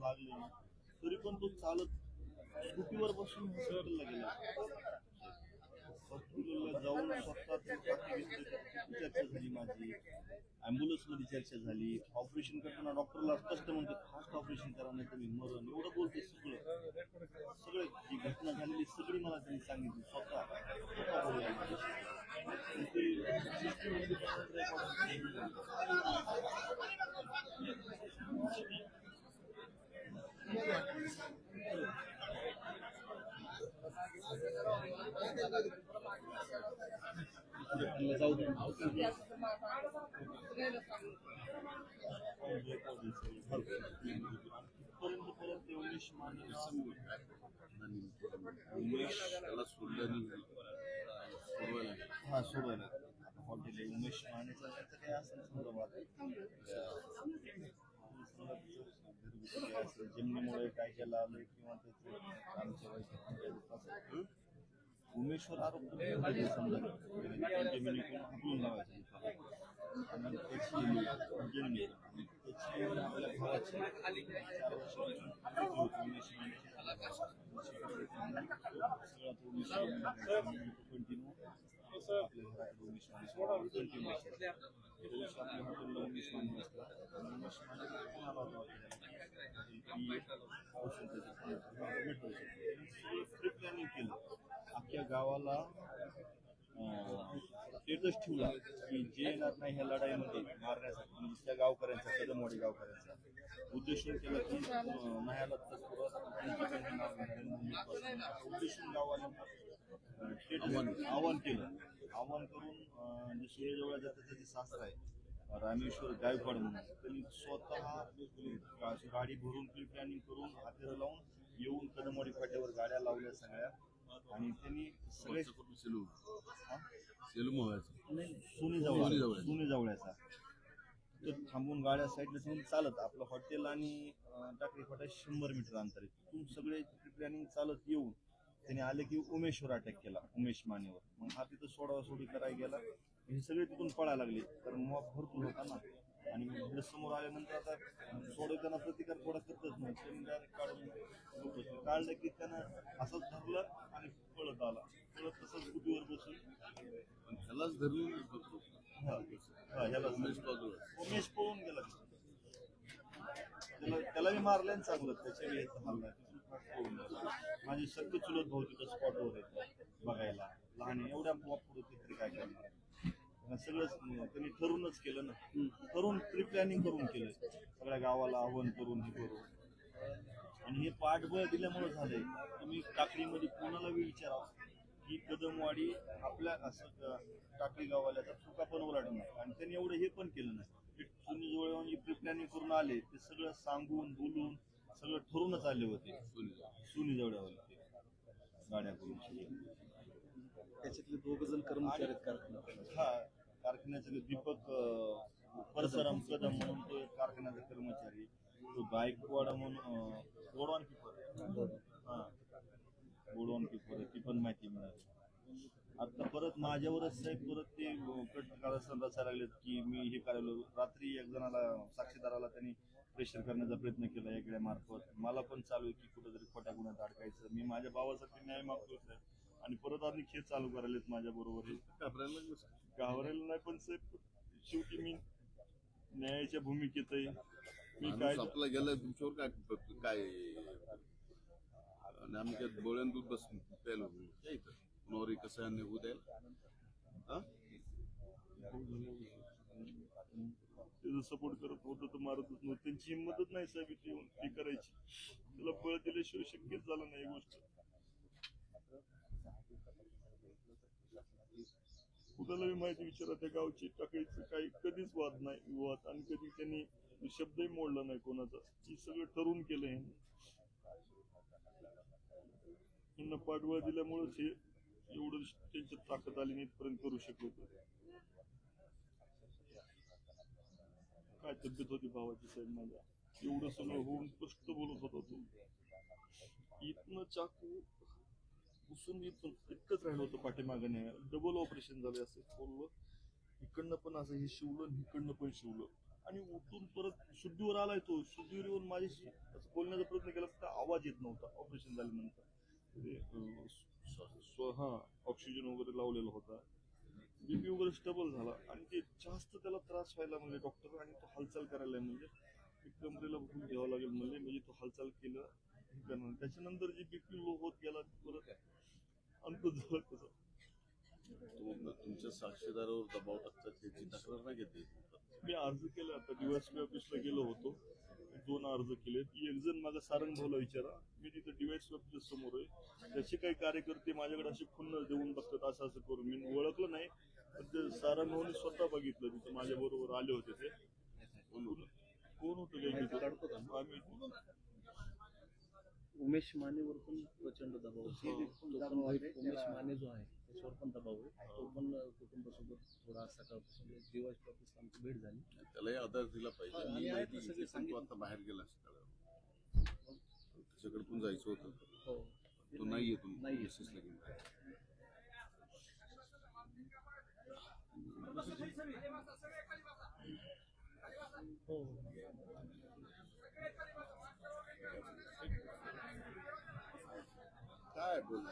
लागलं ना तरी पण तो चालत स्कूटीवर बसून हॉस्पिटलला गेला. हॉस्पिटलला जाऊन स्वतः चर्चा झाली माझी, ॲम्ब्युलन्स मध्ये चर्चा झाली. ऑपरेशन करताना डॉक्टरला स्पष्ट म्हणतो फास्ट ऑपरेशन करा नाही तर मी मरण, एवढं बोलते. सगळं सगळं जी घटना झालेली सगळी मला त्यांनी सांगितली स्वतः बोलायला जाऊ दे. पर्यंत उमेश माने त्याला सोडवायला हॉटेल उमेश मानेचा त्याचं काय असेल जमिनीमुळे काय केलं आलं किंवा त्याचं आमच्या उमेश्वर आरोप समजा जमिनीतून उकळून लावायचं आणि त्याची जमिनी त्याची आपल्या भावाची 4 वर्ष कंटिन्यू आपल्या घरात उमेश माने कंटिन्यू आपल्या हॉटेलला उमेश माने असतात. उमेश माने प्लॅनिंग केलं, अख्ख्या गावाला स्टेटस ठेवला की जे येणार नाही ह्या लढाईमध्ये मारण्यासाठी, म्हणजे त्या गावकऱ्यांचा कदमवाडी गावकऱ्यांचा उद्देशून केलं की न्यायाला उद्देशून गावाला स्टेटस आवाहन केलं. आवाहन करून जे सूर्यजवळ त्याचा जे सासरा आहे रामेश्वर गायकवाड म्हणून, त्यांनी स्वतः गाडी भरून प्लॅनिंग करून हातेर लावून येऊन कदमवाडी फाट्यावर गाड्या लावल्या सगळ्या आणि त्यांनी सगळे सुने जवळचा तर थांबून गाड्या साईडला ठेवून चालत आपलं हॉटेल आणि टाकळी फाटा 100 मीटर अंतर आहे. तिथून सगळे प्लॅनिंग चालत येऊन त्याने आले की उमेशवर अटॅक केला, उमेश मानेवर. मग हा तिथं सोडासोडी करायला गेला, हे सगळे तिथून पळायला लागले कारण मॉब भरपूर होता ना. आणि समोर आल्यानंतर आता सोडवताना प्रतिकार थोडा करतच नाही, त्यांनी डायरेक्ट काढून काढलं की त्यानं असंच धरलं आणि पळत आला. पळत तसंच स्कूटीवर बसून ह्यालाच धरून उमेश पळून गेला. त्याला मी मारल्यानं चांगलं त्याच्या वेळेचा हल्ला. माझी सगळी चुलत भाऊ तिथं स्पॉटवर येत बघायला, लहान एवढ्या पुढे तरी काय करणार. सगळं त्यांनी ठरूनच केलं ना, ठरून प्री प्लॅनिंग करून केलं, सगळ्या गावाला आव्हान करून हे करून. आणि हे पाठबळ दिल्यामुळे झालंय. तुम्ही टाकळीमध्ये कोणाला विचारा की कदमवाडी आपल्या असं टाकळी गावाला चुका पण ओलाडत नाही. आणि त्यांनी एवढं हे पण केलं नाही, सुनी जवळ प्री प्लॅनिंग करून आले ते सगळं सांगून बोलून सगळं ठरूनच आले होते. सुनी जवळवाले गाड्या करून त्याच्यातले 2 जण कर्मचारी कारखान्याचे दीपक परसराम कदम म्हणून तो कारखान्याचा कर्मचारी, तो गायकवाड म्हणून गोडवान किपर ती पण माहिती मिळाली. आता परत माझ्यावरच साहेब परत ते कटकाळ रचायला लागलेत की मी हे करायला. रात्री एक जणाला साक्षीदाराला त्यांनी प्रेशर करण्याचा प्रयत्न केला एकडे मार्फत. मला पण चालू आहे की कुठेतरी खोट्या गुन्ह्यात अडकायचं. मी माझ्या भावासाठी न्याय मागतोय साहेब आणि परत आधी खेळ चालू करायलेत माझ्या बरोबर. घाबरायला नाही पण साहेब शेवटी मी न्यायाच्या भूमिकेत आहे. मी काय आपला गेलाय तुमच्यावर काय काय नेमक्यात बोळ्यान दूध बस प्यायला नोरी कसं निघू द्याल. त्याचा सपोर्ट करत होतं तर मारतच नव्हतं. त्यांची हिंमतच नाही साहेब इथे येऊन ती करायची. त्याला बळ दिल्याशिवाय शक्यच झालं नाही गोष्ट. कुणाला मी माहिती विचारा त्या गावची टाकायचं काही कधीच वाद नाही विवाद आणि कधी त्यांनी शब्दही मोडला नाही कोणाचा. ही सगळं ठरवून केलं यांना पाठबळ दिल्यामुळेच हे एवढं त्यांच्यात ताकद आली नाही इथपर्यंत करू शकलो. काय तब्येत होती भावाची साहेब माझ्या, एवढं सगळं होऊन स्पष्ट बोलत होता तो. इथनं चाकू घुसून इथून इतकंच राहिलं होतं पाठीमागं. डबल ऑपरेशन झालं असं बोललं. इकडनं पण असं हे शिवलं इकडनं पण शिवलं आणि उठून परत शुद्धीवर आलाय तो. शुद्धीवर येऊन माझ्याशी असं बोलण्याचा प्रयत्न केला, फक्त आवाज येत नव्हता ऑपरेशन झाल्यानंतर. हा ऑक्सिजन वगैरे लावलेला होता, बीपी वगैरे स्टेबल झाला. आणि ते जास्त त्याला त्रास व्हायला म्हणजे डॉक्टर, आणि तो हालचाल करायला म्हणजे कमरेला बघून घ्यावं लागेल म्हणजे तो हालचाल केलं हे करणार. त्याच्यानंतर जे बीपी लो होत गेला परत अंत झाला त्याचा. तुमच्या साक्षीदारावर दबाव टाकतात याची तक्रार नाही घेतली? मी अर्ज केला, आता डीवायएसपी ऑफिसला गेलो होतो, 2 अर्ज केले. एक जण माझा सारंग भाऊला विचारा, मी तिथे डीवायएसपी ऑफिस समोर आहे. त्याचे काही कार्यकर्ते माझ्याकडे असे खुन्नस देऊन बघतात, असं असं करून. मी ओळखलं नाही, पण ते सारंग भाऊनी स्वतः बघितलं, तिथे माझ्या बरोबर आले होते ते. कोण होतं आम्ही उमेश मानेवर पण प्रचंड दबाव आहे. उमेश माने जो आहे त्याच्यावर पण दबाव आहे. तो पण कुटुंबासोबत थोडा सकाळपासून डीवायएसपी ऑफिसला आमची भेट झाली. त्यालाही आधार दिला पाहिजे. आणि आहे सगळे सांगितलं. आता बाहेर गेला त्याच्याकडे पण जायचं होतं. तो नाही येतो, नाही एसएसला गेला. काय बोल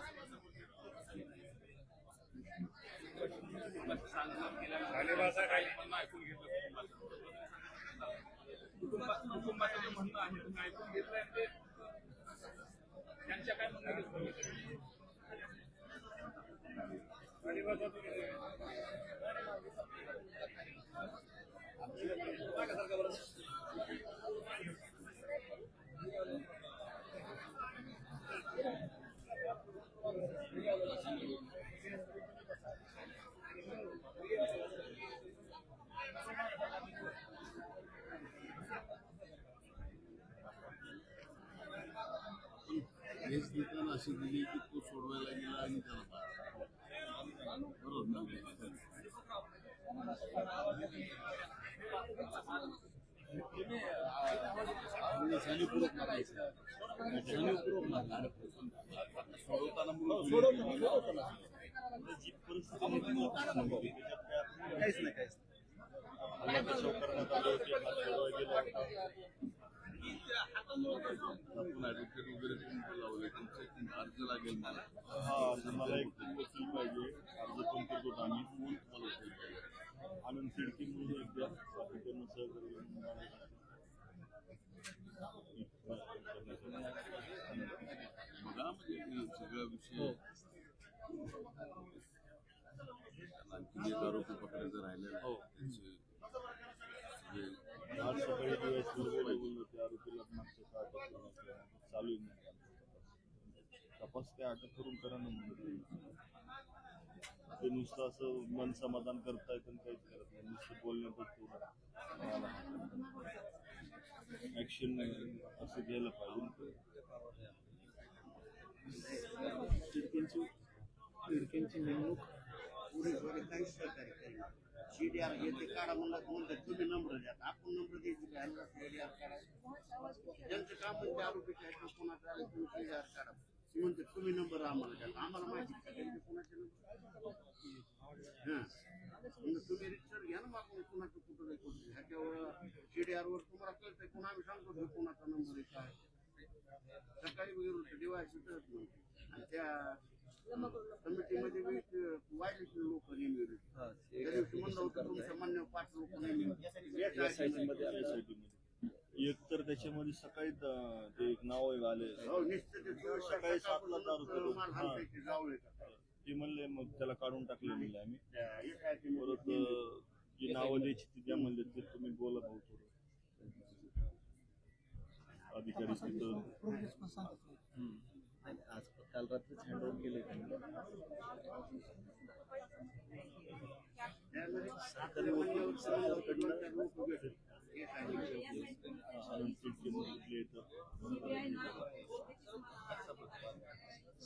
कुटुंबाचं जे म्हणणं आहे तुम्ही ऐकून घेतलंय ते त्यांच्या काय म्हणणं हेच निकाल अशी दिली की तो सोडवायला गेला आणि त्याला बरोबर ना. जाणीवपूर्वक मारायचं, जाणीवपूर्वक मारणार. सोडवताना जी परिस्थिती काहीच नाही काहीच करण्यात आले होते, हात सोडवायला गेला होता. आपण ऍडव्होकेट वगैरे पण लावले. तुमचा अर्ज लागेल मला. हा अर्ज मला एक वकील पाहिजे. अर्ज पण करतो आम्ही. कोण तुम्हाला वकील पाहिजे? आनंद सिडकी म्हणून एकदा बाकीकडनं सहकार्य बघा म्हणजे सगळा विषय. आणखी एक आरोपी पकडायचं राहिलेला आहे. आज सकाळी दिवस बोललो त्या आरोपीला मागच्या चालू आहे. तपास काय अटक करून करा ना म्हणून. ते नुसतं असं मन समाधान करतायत आणि काहीच करत नाही. नुसतं बोलण्यातच ऍक्शन असं घ्यायला पाहिजे. तिडकींची नेमणूक पुढे काहीच सहकार्य करेल. CDR येते काढा म्हणतात तुम्ही नंबर द्या. आपण नंबर द्यायची काय CDR काढा. ज्यांचं काम म्हणजे आरोपीचे आहेत कोणाचं आलं तुम्ही CDR काढा. म्हणते तुम्ही नंबर आम्हाला द्या. आम्हाला माहिती आहे कोणाचे नंबर. तुम्ही रिक्सर घ्या ना मागून कोणाचं कुठं नाही कुठं. ह्याच्यावर CDR वर तुम्हाला कळतंय कोण आम्ही सांगतो कोणाचा नंबर आहे काय. सकाळी वगैरे डिवाइस कळत नाही. आणि त्या कमिटीमध्ये वाईट लोक नेमले. त्या दिवशी म्हणलं होतं तुमच्या मान्य 5 लोक एक तर त्याच्यामध्ये सकाळी ते एक नाव आले सकाळी 7ला दारू ते म्हणले, मग त्याला काढून टाकले म्हणले आम्ही. परत जी नावं द्यायची ती द्या म्हणले, ते तुम्ही बोला भाऊ थोडं. अधिकारी तिथं आज काल रात्रीच हँडओव्हर केले त्यांनी.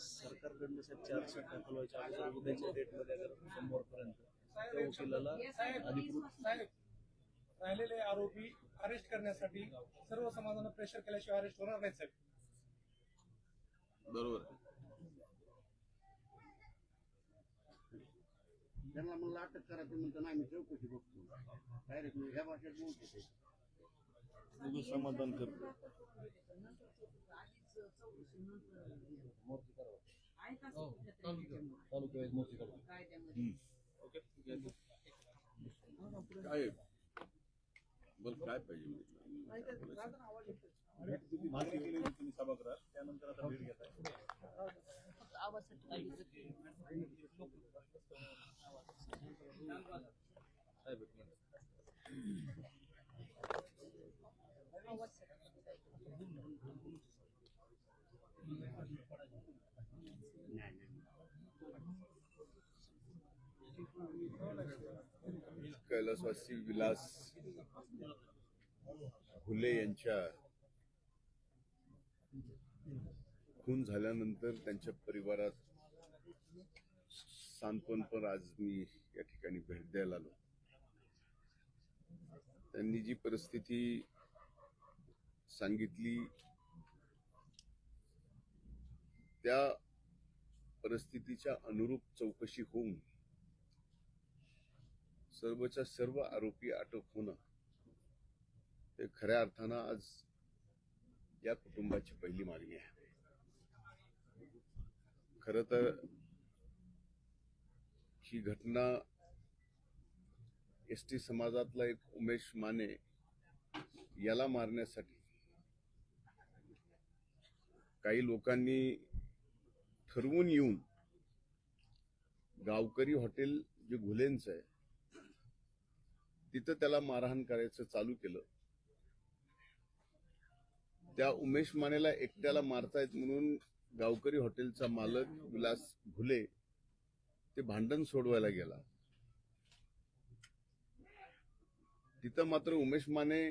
सरकारकडनं 400 दाखल व्हायच्या अगोदर उद्याच्या डेटमध्ये अगर 100 पर्यंत त्या वकिलाला अधिकृत राहिलेले आरोपी अरेस्ट करण्यासाठी सर्व समाजानं प्रेशर केल्याशिवाय अरेस्ट होणार नाहीत साहेब. बरोबर. त्यांना म्हणलं अटक करा. ते म्हणतात नाही मी चौकशी बघतो. डायरेक्ट ह्या भाषेत बोलतो. बघू समाधान करतो. काय बोल काय पाहिजे मागणी केली होती तुम्ही सभागृहात, त्यानंतर आता भेट घेताय. कैलासवासी विलास घुले यांच्या खून झाल्यानंतर त्यांच्या परिवारात सांत्वनपर आज मी या ठिकाणी भेट द्यायला आलो. त्यांनी जी परिस्थिती सांगितली त्या परिस्थितीच्या अनुरूप चौकशी होऊन सर्वच्या सर्व आरोपी अटक होणं हे खऱ्या अर्थानं आज या कुटुंबाची पहिली मागणी आहे. खरं तर ही घटना एसटी समाजातला एक उमेश माने याला मारण्यासाठी काही लोकांनी ठरवून येऊन गावकरी हॉटेल जे घुलेंचं आहे तिथं त्याला मारहाण करायचं चालू केलं. त्या उमेश मानेला एकट्याला मारतायत म्हणून गावकरी हॉटेलचा मालक विलास घुले ते भांडण सोडवायला गेला. तिथं मात्र उमेश माने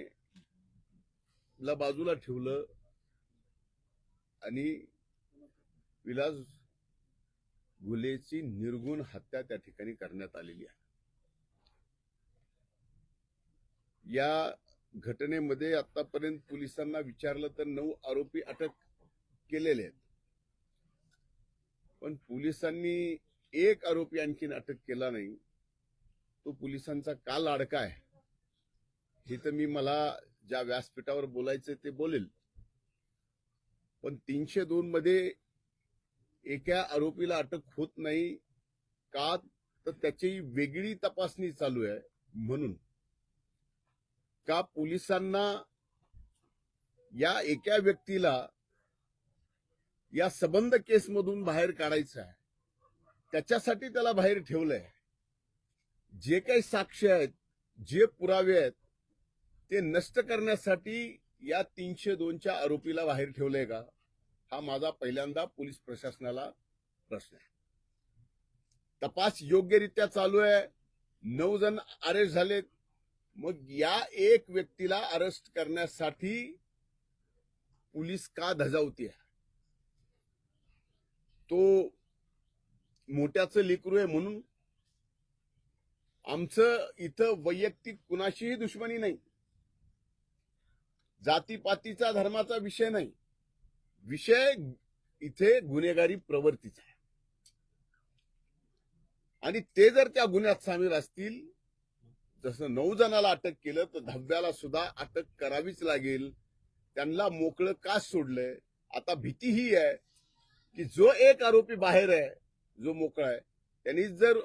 ला बाजूला ठेवलं आणि विलास घुलेची निर्गुण हत्या त्या ठिकाणी करण्यात आलेली आहे. या घटनेमध्ये आतापर्यंत पोलिसांना विचारलं तर 9 आरोपी अटक केलेले आहेत, पण पोलिसांनी एक आरोपी आणखीन अटक केला नाही. तो पोलिसांचा का लाडका आहे हे तर मला ज्या व्यासपीठावर बोलायचं ते बोलेल, पण 302 मध्ये एका आरोपीला अटक होत नाही का तर त्याची वेगळी तपासणी चालू आहे. म्हणून का पोलिसांना या एका व्यक्तीला या सबंध केसमधून बाहेर काढायचं आहे, त्याच्यासाठी त्याला बाहेर ठेवलंय. जे काही साक्ष आहेत, जे पुरावे आहेत ते नष्ट करण्यासाठी या 302च्या आरोपीला बाहेर ठेवलंय का, हा माझा पहिल्यांदा पोलीस प्रशासनाला प्रश्न आहे. तपास योग्यरित्या चालू आहे. 9 जण अरेस्ट झालेत. मग या एक व्यक्तीला अरेस्ट करण्यासाठी पोलीस का धजावतीये? तो मोठ्याचं लेकरू आहे म्हणून? आमचं इथं वैयक्तिक कुणाशीही दुश्मनी नाही, जातीपातीचा धर्माचा विषय नाही. विषय इथे गुन्हेगारी प्रवृत्तीचा आहे. आणि ते जर त्या गुन्ह्यात सामील असतील, जसं 9 जणाला अटक केलं तर 10व्याला सुद्धा अटक करावीच लागेल. त्यांना मोकळं का सोडलंय? आता भीती ही आहे की जो एक आरोपी बाहेर आहे, जो मोकळा आहे, त्यांनी जर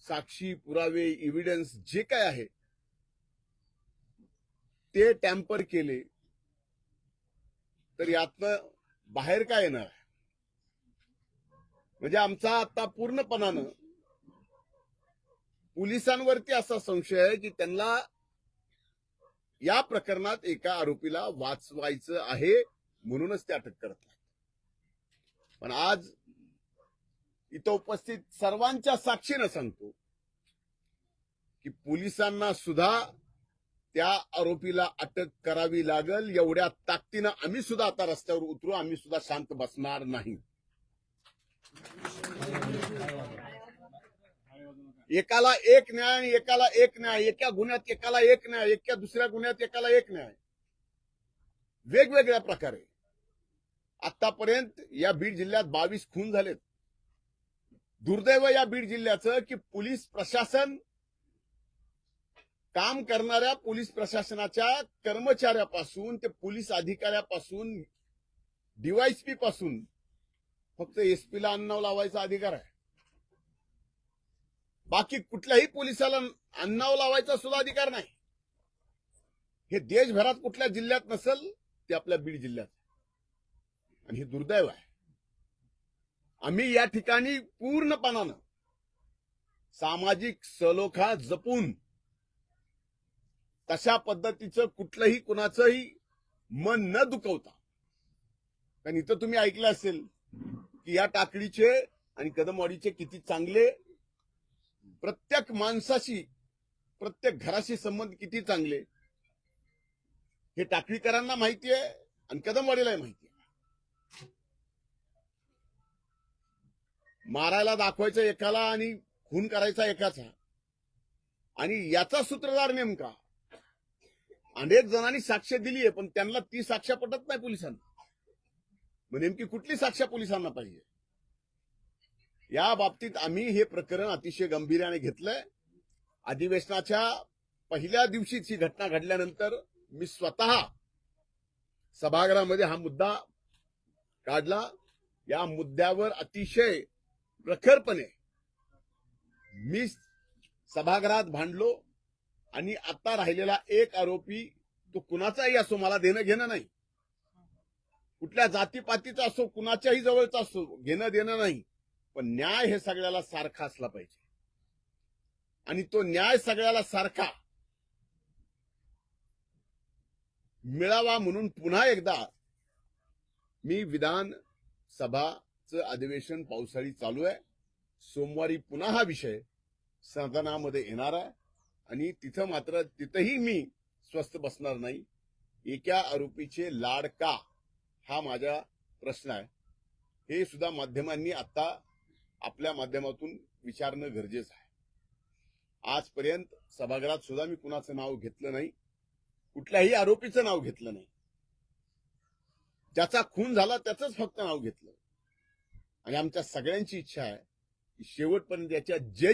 साक्षी पुरावे एव्हिडन्स जे काय आहे ते टॅम्पर केले तर यातनं बाहेर काय येणार? म्हणजे आमचा आता पूर्णपणानं पोलिसांवरती असा संशय आहे की त्यांना या प्रकरणात एका आरोपीला वाचवायचं आहे म्हणूनच ते अटक करत नाही. पण आज इथं उपस्थित सर्वांच्या साक्षीनं सांगतो की पोलिसांना सुद्धा त्या आरोपीला अटक करावी लागेल. एवढ्या ताकदीनं आम्ही सुद्धा आता रस्त्यावर उतरू. आम्ही सुद्धा शांत बसणार नाही. एकाला एक न्याय आणि एकाला एक न्याय, एका गुन्ह्यात एकाला एक न्याय, एका दुसऱ्या गुन्ह्यात एकाला एक न्याय, वेगवेगळ्या प्रकारे. आतापर्यंत या बीड जिल्ह्यात 22 खून झालेत. दुर्दैव या बीड जिल्ह्याचं की पोलीस प्रशासन काम करणाऱ्या पोलीस प्रशासनाच्या कर्मचाऱ्यापासून ते पोलीस अधिकाऱ्यापासून डीवायएसपी पासून फक्त एसपीला अन्नाव लावायचा अधिकार आहे. बाकी कुठल्याही पोलिसाला अन्नाव लावायचा सुद्धा अधिकार नाही. हे देशभरात कुठल्या जिल्ह्यात नसेल, ते आपल्या बीड जिल्ह्यात, आणि हे दुर्दैव आहे. आम्ही या ठिकाणी पूर्णपणानं सामाजिक सलोखा जपून तशा पद्धतीचं कुठलंही कुणाचंही मन न दुखवता, कारण इथं तुम्ही ऐकलं असेल की या टाकडीचे आणि कदमवाडीचे किती चांगले, प्रत्येक माणसाशी प्रत्येक घराशी संबंध किती चांगले हे टाकळीकरांना माहिती आहे आणि कदमवाडीलाही माहिती आहे. मारायला दाखवायचं एकाला आणि खून करायचा एकाचा, आणि याचा सूत्रधार नेमका अनेक जणांनी साक्ष दिली आहे, पण त्यांना ती साक्ष पटत नाही पोलिसांना. मग नेमकी कुठली साक्ष पोलिसांना पाहिजे? या बाबतीत आम्ही हे प्रकरण अतिशय गंभीर्याने घेतलंय. अधिवेशनाच्या पहिल्या दिवशीच ही घटना घडल्यानंतर मी स्वतः सभागृहामध्ये हा मुद्दा काढला. या मुद्द्यावर अतिशय प्रखरपणे मी सभागृहात भांडलो, आणि आता राहिलेला एक आरोपी तो कुणाचाही असो, मला देणं घेणं नाही, कुठल्या जातीपातीचा असो, कुणाच्याही जवळचा असो, घेणं देणं नाही, पण न्याय हे सगळ्याला सारखा असला पाहिजे. आणि तो न्याय सगळ्याला सारखा मिळावा म्हणून पुन्हा एकदा मी विधानसभाचं अधिवेशन पावसाळी चालू आहे. सोमवारी पुन्हा हा विषय सदनामध्ये येणार आहे, आणि तिथं मात्र तिथंही मी स्वस्थ बसणार नाही. एका आरोपीचे लाड का, हा माझा प्रश्न आहे. हे सुद्धा माध्यमांनी आता आपल्या माध्यमातून विचारणं गरजेचं आहे. आजपर्यंत सभागृहात सुद्धा मी कुणाचं नाव घेतलं नाही, कुठल्याही आरोपीचं नाव घेतलं नाही. ज्याचा खून झाला त्याचंच फक्त नाव घेतलं. आणि आमच्या सगळ्यांची इच्छा आहे की शेवटपर्यंत याच्या जे